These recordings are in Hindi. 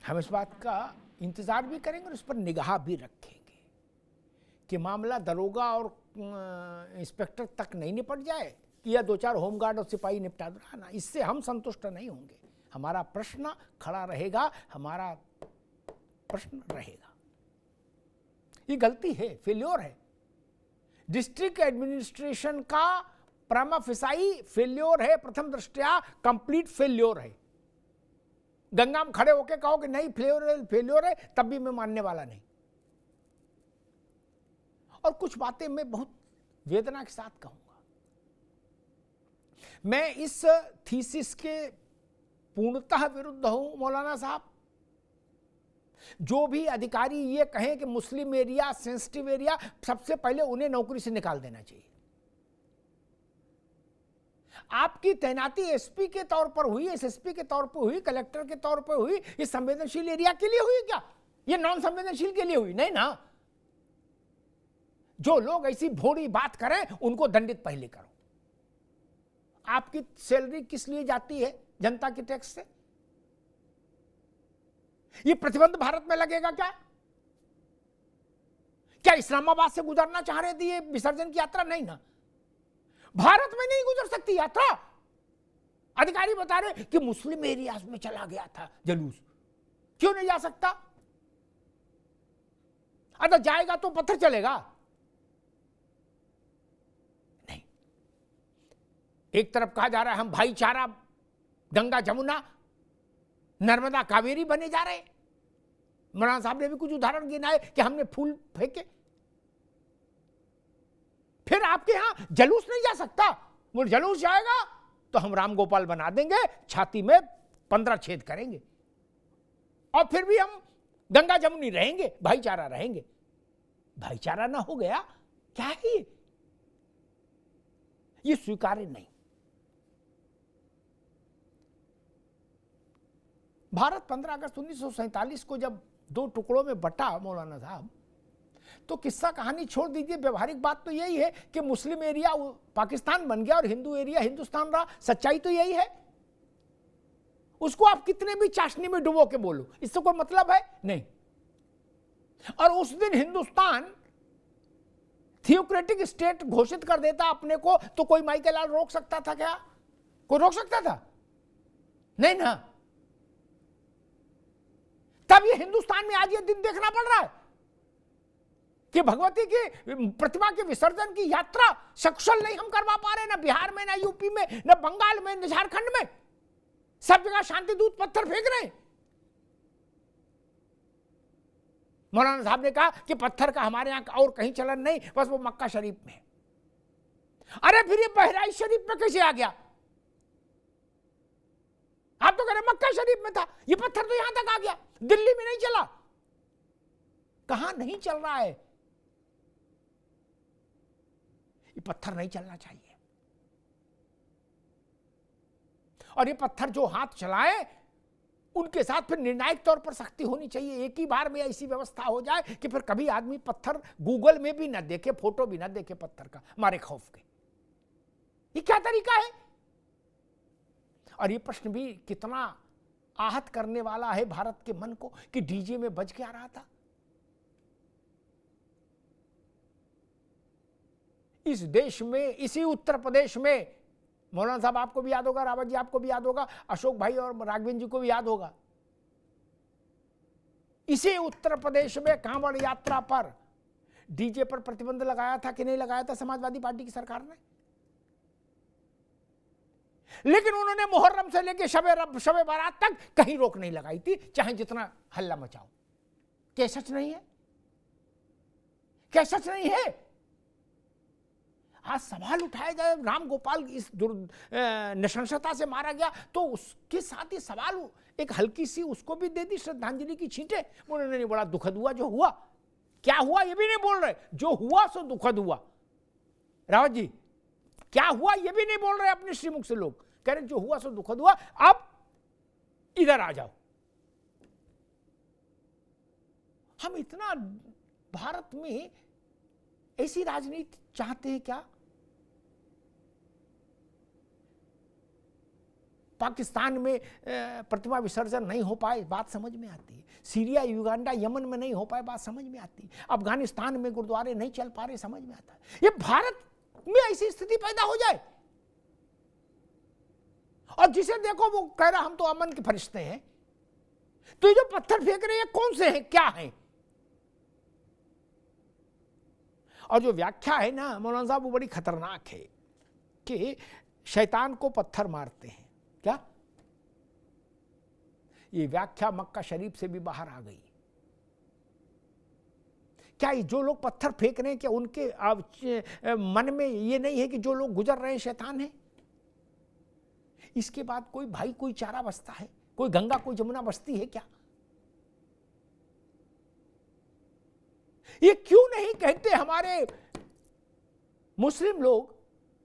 हम इस बात का इंतजार भी करेंगे और उस पर निगाह भी रखेंगे कि मामला दरोगा और इंस्पेक्टर तक नहीं निपट जाए कि या 2-4 होमगार्ड और सिपाही निपटा दो ना। इससे हम संतुष्ट नहीं होंगे। हमारा प्रश्न खड़ा रहेगा, हमारा प्रश्न रहेगा। ये गलती है, फेल्योर है। डिस्ट्रिक्ट एडमिनिस्ट्रेशन का प्रमा फिसाई फेल्योर है, प्रथम दृष्टया कंप्लीट फेल्योर है। गंगा में खड़े होके कहो कि नहीं फेल्योर है, तब भी मैं मानने वाला नहीं। और कुछ बातें मैं बहुत वेदना के साथ कहूंगा। मैं इस थीसिस के पूर्णतः विरुद्ध हूं मौलाना साहब। जो भी अधिकारी ये कहें कि मुस्लिम एरिया सेंसिटिव एरिया, सबसे पहले उन्हें नौकरी से निकाल देना चाहिए। आपकी तैनाती एसपी के तौर पर हुई, एसएसपी के तौर पर हुई, कलेक्टर के तौर पर हुई, ये संवेदनशील एरिया के लिए हुई क्या? ये नॉन संवेदनशील के लिए हुई? नहीं ना। जो लोग ऐसी भोड़ी बात करें उनको दंडित पहले करो। आपकी सैलरी किस लिए जाती है? जनता के टैक्स से। ये प्रतिबंध भारत में लगेगा क्या? क्या इस्लामाबाद से गुजरना चाह रहे थे ये विसर्जन की यात्रा? नहीं ना, भारत में नहीं गुजर सकती यात्रा। अधिकारी बता रहे कि मुस्लिम एरियाज में चला गया था जलूस, क्यों नहीं जा सकता? अगर जाएगा तो पत्थर चलेगा? नहीं। एक तरफ कहा जा रहा है हम भाईचारा, गंगा जमुना नर्मदा कावेरी बने जा रहे। मौलाना साहब ने भी कुछ उदाहरण गिनाए कि हमने फूल फेंके। फिर आपके यहां जलूस नहीं जा सकता। वो जलूस जाएगा तो हम राम गोपाल बना देंगे, छाती में 15 छेद करेंगे, और फिर भी हम गंगा जमुनी रहेंगे, भाईचारा रहेंगे। भाईचारा ना हो गया क्या है ये स्वीकार्य नहीं। भारत 15 अगस्त 1947 को जब 2 टुकड़ों में बटा मौलाना साहब, तो किस्सा कहानी छोड़ दीजिए, व्यवहारिक बात तो यही है कि मुस्लिम एरिया पाकिस्तान बन गया और हिंदू एरिया हिंदुस्तान रहा। सच्चाई तो यही है। उसको आप कितने भी चाशनी में डुबो के बोलो, इससे कोई मतलब है नहीं। और उस दिन हिंदुस्तान थियोक्रेटिक स्टेट घोषित कर देता अपने को, तो कोई माइकल लाल रोक सकता था क्या? कोई रोक सकता था? नहीं ना। तब ये हिंदुस्तान में आज ये दिन देखना पड़ रहा है कि भगवती की प्रतिमा के विसर्जन की यात्रा सकुशल नहीं हम करवा पा रहे, ना बिहार में, ना यूपी में, ना बंगाल में, ना झारखंड में। सब जगह शांति दूत पत्थर फेंक रहे हैं। मौलाना साहब ने कहा कि पत्थर का हमारे यहां और कहीं चलन नहीं, बस वो मक्का शरीफ में। अरे फिर ये बहराइच शरीफ में कैसे आ गया? आप तो कह रहे मक्का शरीफ में था, ये पत्थर तो यहां तक आ गया, दिल्ली में नहीं चला। कहां नहीं चल रहा है? ये पत्थर नहीं चलना चाहिए। और ये पत्थर जो हाथ चलाए उनके साथ फिर निर्णायक तौर पर सख्ती होनी चाहिए। एक ही बार में ऐसी व्यवस्था हो जाए कि फिर कभी आदमी पत्थर गूगल में भी ना देखे, फोटो भी ना देखे पत्थर का, मारे खौफ के। ये क्या तरीका है? और ये प्रश्न भी कितना आहत करने वाला है भारत के मन को कि डीजे में बज के आ रहा था। इस देश में, इसी उत्तर प्रदेश में, मौलाना साहब आपको भी याद होगा, रावत जी आपको भी याद होगा, अशोक भाई और राघवेंद्र जी को भी याद होगा, इसी उत्तर प्रदेश में कांवड़ यात्रा पर डीजे पर प्रतिबंध लगाया था कि नहीं लगाया था समाजवादी पार्टी की सरकार ने? लेकिन उन्होंने मुहर्रम से लेकर शबे बारात तक कहीं रोक नहीं लगाई थी, चाहे जितना हल्ला मचाओ। क्या सच नहीं है? क्या सच नहीं है? आज सवाल उठाया जाए, राम गोपाल इस नृशंसता से मारा गया, तो उसके साथ ही सवाल एक हल्की सी उसको भी दे दी श्रद्धांजलि की छींटे। उन्होंने नहीं, बड़ा दुखद हुआ जो हुआ। क्या हुआ ये भी नहीं बोल रहे, जो हुआ सो दुखद हुआ। रावत जी क्या हुआ ये भी नहीं बोल रहे अपने श्रीमुख से। लोग कह रहे जो हुआ सो दुखद हुआ, अब इधर आ जाओ। हम इतना भारत में ऐसी राजनीति चाहते हैं क्या? पाकिस्तान में प्रतिमा विसर्जन नहीं हो पाए, बात समझ में आती है। सीरिया, युगांडा, यमन में नहीं हो पाए, बात समझ में आती है। अफगानिस्तान में गुरुद्वारे नहीं चल पा रहे, समझ में आता है। ये भारत में ऐसी स्थिति पैदा हो जाए और जिसे देखो वो कह रहा हम तो अमन के फरिश्ते हैं। तो ये जो पत्थर फेंक रहे हैं कौन से हैं, क्या हैं? और जो व्याख्या है ना मौलाना साहब, वो बड़ी खतरनाक है कि शैतान को पत्थर मारते हैं। क्या ये व्याख्या मक्का शरीफ से भी बाहर आ गई? क्या ये जो लोग पत्थर फेंक रहे हैं, क्या उनके मन में ये नहीं है कि जो लोग गुजर रहे हैं शैतान है? इसके बाद कोई भाई कोई चारा बसता है, कोई गंगा कोई जमुना बसती है क्या? ये क्यों नहीं कहते हमारे मुस्लिम लोग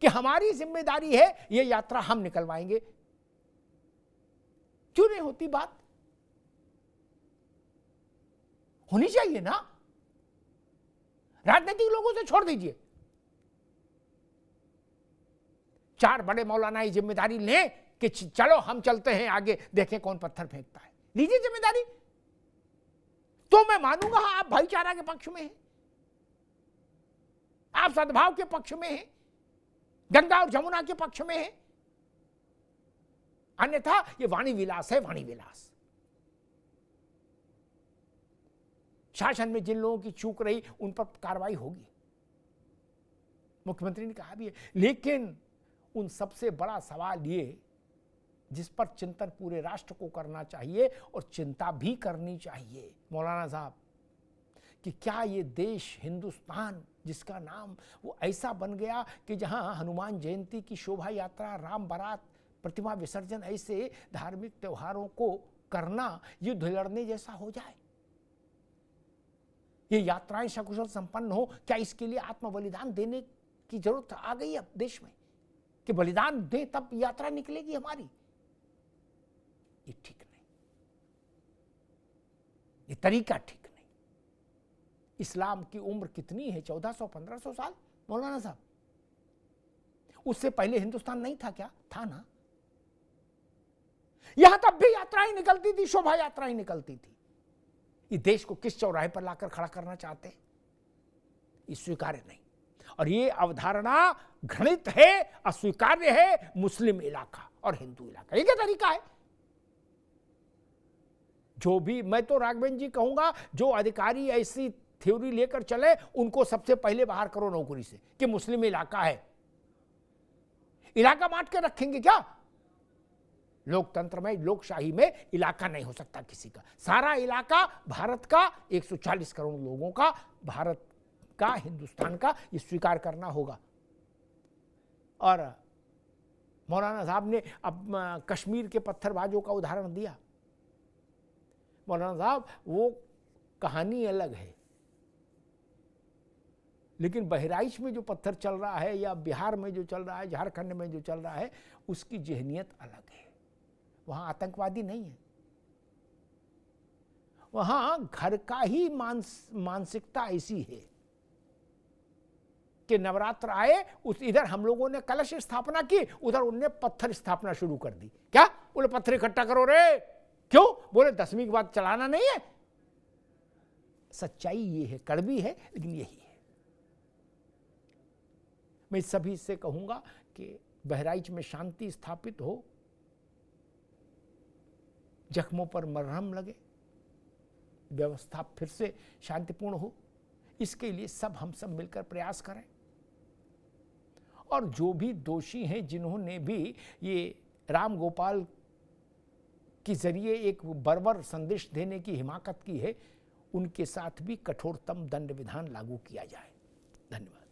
कि हमारी जिम्मेदारी है, ये यात्रा हम निकलवाएंगे? क्यों नहीं होती बात? होनी चाहिए ना। राजनीतिक लोगों से छोड़ दीजिए, 4 बड़े मौलाना ये जिम्मेदारी लें कि चलो हम चलते हैं आगे, देखें कौन पत्थर फेंकता है। लीजिए जिम्मेदारी, तो मैं मानूंगा हाँ आप भाईचारा के पक्ष में हैं, आप सद्भाव के पक्ष में हैं, गंगा और जमुना के पक्ष में हैं। अन्यथा ये वाणी विलास है, वाणी विलास। शासन में जिन लोगों की चूक रही उन पर कार्रवाई होगी, मुख्यमंत्री ने कहा भी है। लेकिन उन सबसे बड़ा सवाल ये, जिस पर चिंतन पूरे राष्ट्र को करना चाहिए और चिंता भी करनी चाहिए मौलाना साहब, कि क्या ये देश हिंदुस्तान जिसका नाम वो ऐसा बन गया कि जहां हनुमान जयंती की शोभा यात्रा, राम बारात, प्रतिमा विसर्जन, ऐसे धार्मिक त्योहारों को करना युद्ध लड़ने जैसा हो जाए? ये यात्राएं सकुशल संपन्न हो, क्या इसके लिए आत्म बलिदान देने की जरूरत आ गई अब देश में कि बलिदान दे तब यात्रा निकलेगी हमारी? ये ठीक नहीं, ये तरीका ठीक नहीं। इस्लाम की उम्र कितनी है? 1400-1500 साल मौलाना साहब। उससे पहले हिंदुस्तान नहीं था क्या? था ना। यहां तब भी यात्राएं निकलती थी, शोभा यात्राएं निकलती थी। ये देश को किस चौराहे पर लाकर खड़ा करना चाहते हैं? ये स्वीकार्य नहीं। और ये अवधारणा घृणित है, अस्वीकार्य है। मुस्लिम इलाका और हिंदू इलाका, ये क्या तरीका है? जो भी, मैं तो राघवेंद्र जी कहूंगा, जो अधिकारी ऐसी थ्योरी लेकर चले उनको सबसे पहले बाहर करो नौकरी से कि मुस्लिम इलाका है। इलाका बांट के रखेंगे क्या? लोकतंत्र में, लोकशाही में इलाका नहीं हो सकता किसी का। सारा इलाका भारत का, 140 करोड़ लोगों का, भारत का, हिंदुस्तान का, ये स्वीकार करना होगा। और मौलाना साहब ने अब कश्मीर के पत्थरबाजों का उदाहरण दिया। मौलाना साहब वो कहानी अलग है, लेकिन बहराइच में जो पत्थर चल रहा है या बिहार में जो चल रहा है, झारखंड में जो चल रहा है, उसकी जहनियत अलग है। वहां आतंकवादी नहीं है, वहां घर का ही मानसिकता ऐसी है कि नवरात्र आए, उस इधर हम लोगों ने कलश स्थापना की, उधर उनने पत्थर स्थापना शुरू कर दी। क्या बोले? पत्थर इकट्ठा करो रे। क्यों? बोले 10वीं के बाद चलाना नहीं है। सच्चाई ये है, कड़वी है, लेकिन यही है। मैं सभी से कहूंगा कि बहराइच में शांति स्थापित हो, जख्मों पर मरहम लगे, व्यवस्था फिर से शांतिपूर्ण हो, इसके लिए हम सब मिलकर प्रयास करें। और जो भी दोषी हैं, जिन्होंने भी ये राम गोपाल के जरिए एक बर्बर संदेश देने की हिमाकत की है, उनके साथ भी कठोरतम दंड विधान लागू किया जाए। धन्यवाद।